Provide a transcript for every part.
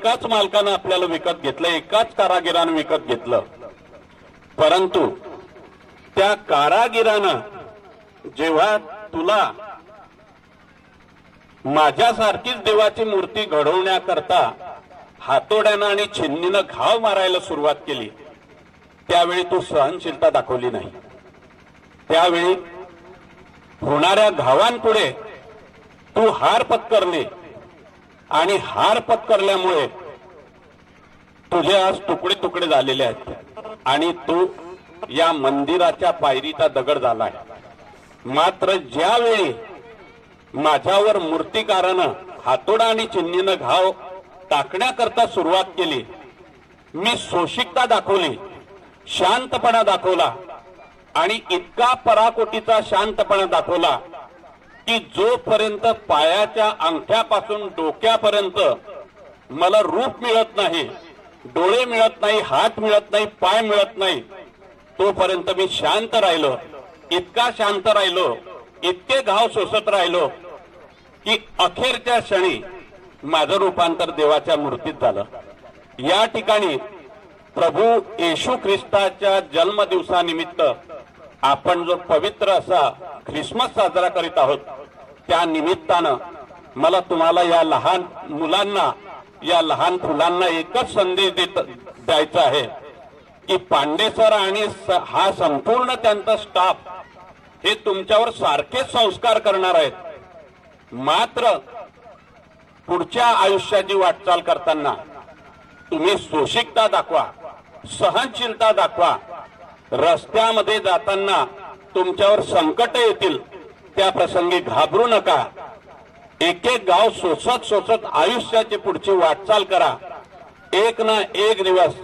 एकाच मालकानं आपल्याला विकत घेतलं, एकाच कारागिरानं विकत घेतलं, परंतु त्या कारागिरानं जेव्हा तुला माझ्यासारखीच देवाची मूर्ती घडवण्याकरता हातोड्यानं आणि छिन्नीनं घाव मारायला सुरुवात केली, त्यावेळी तू सहनशीलता दाखवली नाही. त्यावेळी होणाऱ्या घावांपुढे तू हार पत्करली आणि हार पत्करल्यामुळे तुझे आज तुकडे तुकडे झालेले आहेत आणि तू या मंदिराच्या पायरीचा दगड झालाय. मात्र ज्यावेळी माझ्यावर मूर्तिकारानं हातोडा आणि चिन्नीनं घाव टाकण्याकरता सुरुवात केली, मी सोशिकता दाखवली, शांतपणा दाखवला आणि इतका पराकोटीचा शांतपणा दाखवला की जोपर्यंत पायाच्या अंगठ्यापासून डोक्यापर्यंत मला रूप मिळत नाही, डोळे मिळत नाही, हात मिळत नाही, पाय मिळत नाही, तोपर्यंत मी शांत राहिलो. इतका शांत राहिलो, इतके घाव सोसत राहिलो की अखेरच्या क्षणी माझं रूपांतर देवाच्या मूर्तीत झालं. या ठिकाणी प्रभू येशू ख्रिस्ताच्या जन्मदिवसानिमित्त आपण जो पवित्र असा ख्रिसमस साजरा करीत आहोत, त्या निमित्तानं मला तुम्हाला या लहान मुलांना, या लहान फुलांना एकच संदेश द्यायचा आहे की पांडे सर आणि हा संपूर्ण त्यांचा स्टाफ हे तुमच्यावर सारखेच संस्कार करणार आहेत. मात्र पुढच्या आयुष्याची वाटचाल करताना तुम्ही सोशिकता दाखवा, सहनशीलता दाखवा. रस्त्यामध्ये जाताना तुमच्यावर संकट येतील, त्या प्रसंगी घाबरू नका. एक एक गाव सोसत सोसत आयुष्याची पुढची वाटचाल करा. एक ना एक दिवस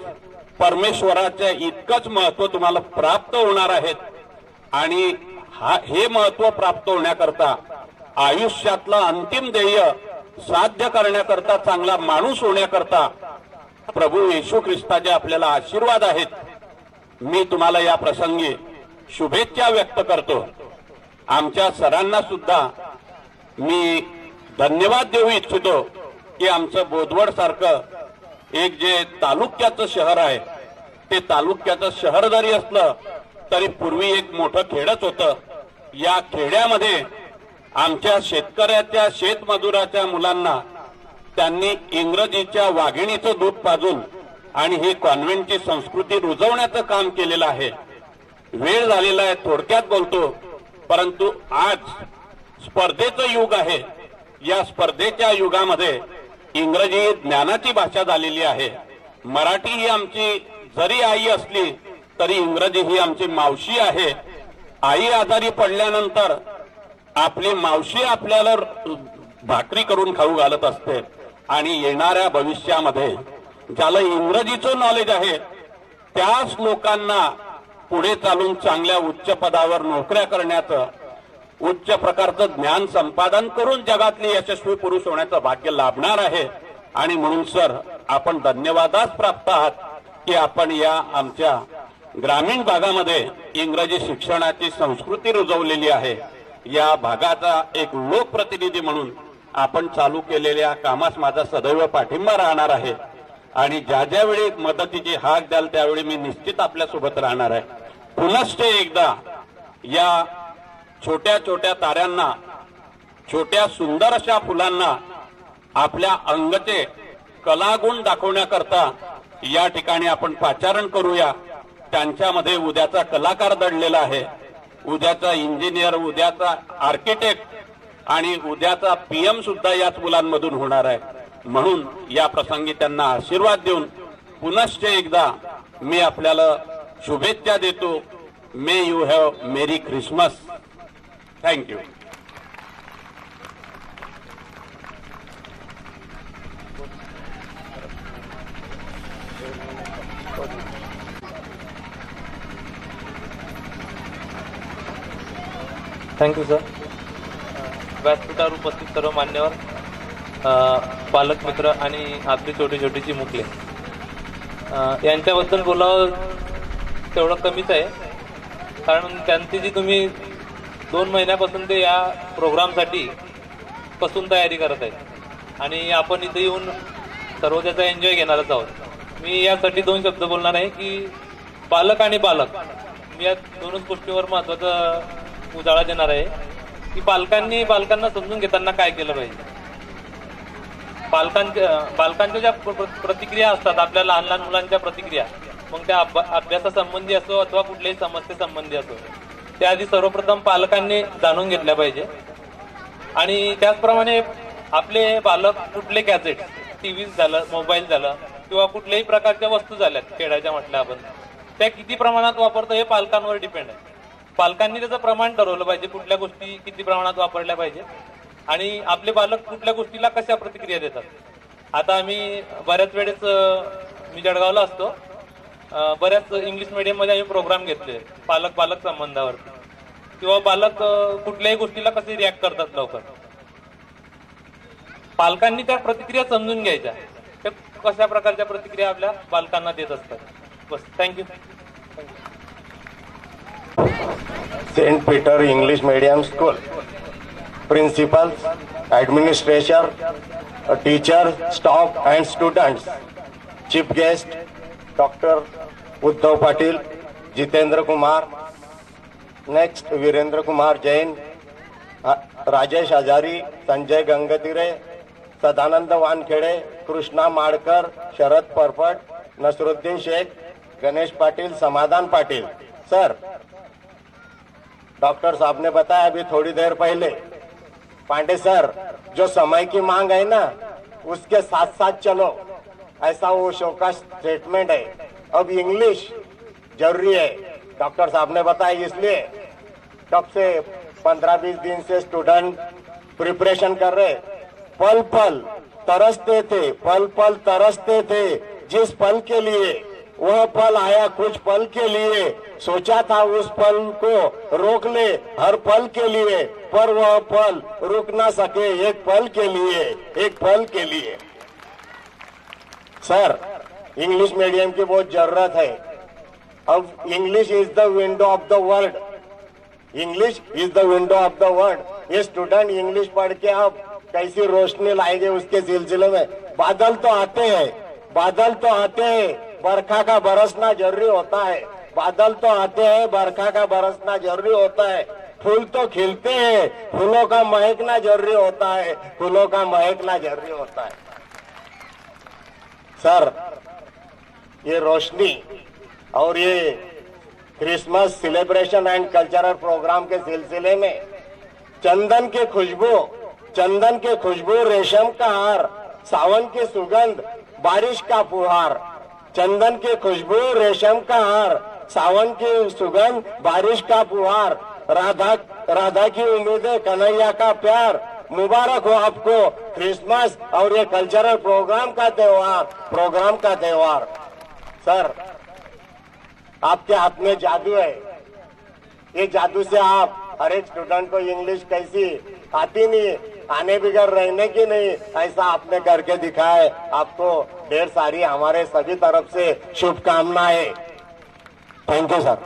परमेश्वराचे इतकंच महत्व तुम्हाला प्राप्त होणार आहेत आणि हे महत्व प्राप्त होण्याकरता, आयुष्यातलं अंतिम ध्येय साध्य करण्याकरता, चांगला माणूस होण्याकरता प्रभू येशू ख्रिस्ताचे आपल्याला आशीर्वाद आहेत. मी तुम्हाला या प्रसंगी शुभेच्छा व्यक्त करतो. आमच्या सरांना सुद्धा मी धन्यवाद देऊ इच्छितो की आमचं बोदवड सारखं एक जे तालुक्याचं शहर आहे, ते तालुक्याचं शहर जरी असलं तरी पूर्वी एक मोठं खेडच होतं. या खेड्यामध्ये आमच्या शेतकऱ्याच्या, शेतमजुराच्या मुलांना त्यांनी इंग्रजीच्या वाघिणीचं दूध पाजून आणि ही कॉन्व्हेंटची संस्कृती रुजवण्याचं काम केलेलं आहे. वेळ झालेला आहे, थोडक्यात बोलतो, परंतु आज स्पर्धेचं युग आहे. या स्पर्धेच्या युगामध्ये इंग्रजी ज्ञानाची भाषा झालेली आहे. मराठी ही आमची जरी आई असली तरी इंग्रजी ही आमची मावशी आहे. आई आजारी पडल्यानंतर आपली मावशी आपल्याला भाकरी करून खाऊ घालत असते आणि येणाऱ्या भविष्यामध्ये ज्याला इंग्रजीचं नॉलेज आहे त्याच लोकांना पुढे चालून चांगल्या उच्च पदावर नोकऱ्या करण्याचं, उच्च प्रकारचं ज्ञान संपादन करून जगातले यशस्वी पुरुष संस्कृती होण्याचं भाग्य लाभणार आहे. आणि म्हणून सर आपण धन्यवादास प्राप्त आहात की आपण या आमच्या ग्रामीण भागामध्ये इंग्रजी शिक्षणाची संस्कृती रुजवलेली आहे. या भागाचा एक लोकप्रतिनिधी म्हणून आपण चालू केलेल्या कामास माझा सदैव पाठिंबा राहणार आहे आणि ज्या ज्या वेळी मदतीची हाक द्याल त्यावेळी मी निश्चित आपल्यासोबत राहणार आहे. पुनश्च एकदा या छोट्या छोट्या ताऱ्यांना, छोट्या सुंदर अशा फुलांना आपल्या अंगचे कलागुण दाखवण्याकरता या ठिकाणी आपण पाचारण करूया. त्यांच्यामध्ये उद्याचा कलाकार दडलेला आहे, उद्याचा इंजिनियर, उद्याचा आर्किटेक्ट आणि उद्याचा पीएम सुद्धा याच मुलांमधून होणार आहे. म्हणून या प्रसंगी त्यांना आशीर्वाद देऊन पुनश्च एकदा मी आपल्याला शुभेच्छा देतो. May you have merry Christmas. Thank you. Thank you sir. व्यासपीठावर उपस्थित सर्व मान्यवर, पालक मित्र आणि आपली छोटी छोटीची मुले, यांच्याबद्दल बोलावं तेवढं कमीच आहे. कारण त्यांची जी तुम्ही 2 महिन्यापासून ते या प्रोग्रामसाठी पासून तयारी करत आहे आणि आपण इथे येऊन सर्व त्याचा एन्जॉय घेणारच आहोत। मी यासाठी 2 शब्द बोलणार आहे की पालक आणि बालक, मी या दोनच गोष्टीवर महत्वाचा उजाळा देणार आहे की बालकांना समजून घेताना काय केलं पाहिजे। बालकांच्या ज्या प्रतिक्रिया असतात, आपल्या लहान लहान मुलांच्या प्रतिक्रिया, मग त्या अभ्यासासंबंधी असो अथवा कुठल्याही समस्येसंबंधी असो, त्याआधी सर्वप्रथम पालकांनी जाणून घेतल्या पाहिजे। आणि त्याचप्रमाणे आपले बालक कुठले गॅजेट, टीव्ही झालं, मोबाईल झालं किंवा कुठल्याही प्रकारच्या वस्तू झाल्यात खेळायच्या म्हटल्या आपण, त्या किती प्रमाणात वापरतो हे पालकांवर डिपेंड आहे। पालकांनी त्याचं प्रमाण ठरवलं पाहिजे, कुठल्या गोष्टी किती प्रमाणात वापरल्या पाहिजे आणि आपले बालक कुठल्या गोष्टीला कशा प्रतिक्रिया देतात। आता आम्ही बऱ्याच वेळेस, मी जळगावला असतो, बऱ्याच इंग्लिश मीडियम मध्ये आम्ही प्रोग्राम घेतले पालक बालक संबंधावरती, किंवा बालक कुठल्याही गोष्टीला कसे रिॲक्ट करतात लवकर। पालकांनी त्या प्रतिक्रिया समजून घ्यायच्या, त्या कशा प्रकारच्या प्रतिक्रिया आपल्या बालकांना देत असतात। बस, thank you. Saint Peter English medium school principals, administration, teachers, staff and students. Chief guest Dr. Uddhav Patil, Jitendra Kumar, next Virendra Kumar Jain, Rajesh Hazari, Sanjay Gangatire, Sadanand Wankhede, Krishna Madkar, Sharad Parpat, Nasruddin Sheikh, Ganesh Patil, Samadhan Patil. Sir, doctor साहब ने बताया अभी थोड़ी देर पहले, Pande sir, जो समय की मांग है ना उसके साथ साथ चलो, ऐसा वो शो का स्टेटमेंट है। अब इंग्लिश जरूरी है, डॉक्टर साहब ने बताया। इसलिए कब से 15-20 दिन से स्टूडेंट प्रिपरेशन कर रहे, पल पल तरसते थे, पल पल तरसते थे। जिस पल के लिए वह पल आया, कुछ पल के लिए सोचा था उस पल को रोक ले, हर पल के लिए, पर वह पल रुक ना सके, एक पल के लिए, एक पल के लिए। सर, इंग्लिश मीडियम की बहुत जरूरत है। अब English is the window of the world, English is the window of the world. ये स्टूडेंट इंग्लिश पढ़ के अब कैसी रोशनी लाएंगे उसके सिलसिले में। बादल तो आते हैं, बादल तो आते हैं, बरखा का बरसना जरूरी होता है। बादल तो आते हैं, बरखा का बरसना जरूरी होता है। फूल तो खिलते हैं, फूलों का महकना जरूरी होता है, फूलों का महकना जरूरी होता है। सर, ये रोशनी और ये Christmas celebration and cultural programme के सिलसिले में चंदन के खुशबू, रेशम का हार, सावन की सुगंध, बारिश का फुहार। चंदन की खुशबू, रेशम का हार, सावन की सुगंध, बारिश का फुहार। राधा की उम्मीदें, कन्हैया का प्यार। मुबारक हो आपको क्रिसमस और ये कल्चरल प्रोग्राम का त्योहार। सर, आपके हाथ में जादू है, ये जादू से आप हर एक स्टूडेंट को इंग्लिश कैसी आती नहीं, आने बगैर रहने की नहीं, ऐसा आपने करके दिखाया है। आपको ढेर सारी हमारे सभी तरफ से शुभकामनाएं। Thank you sir.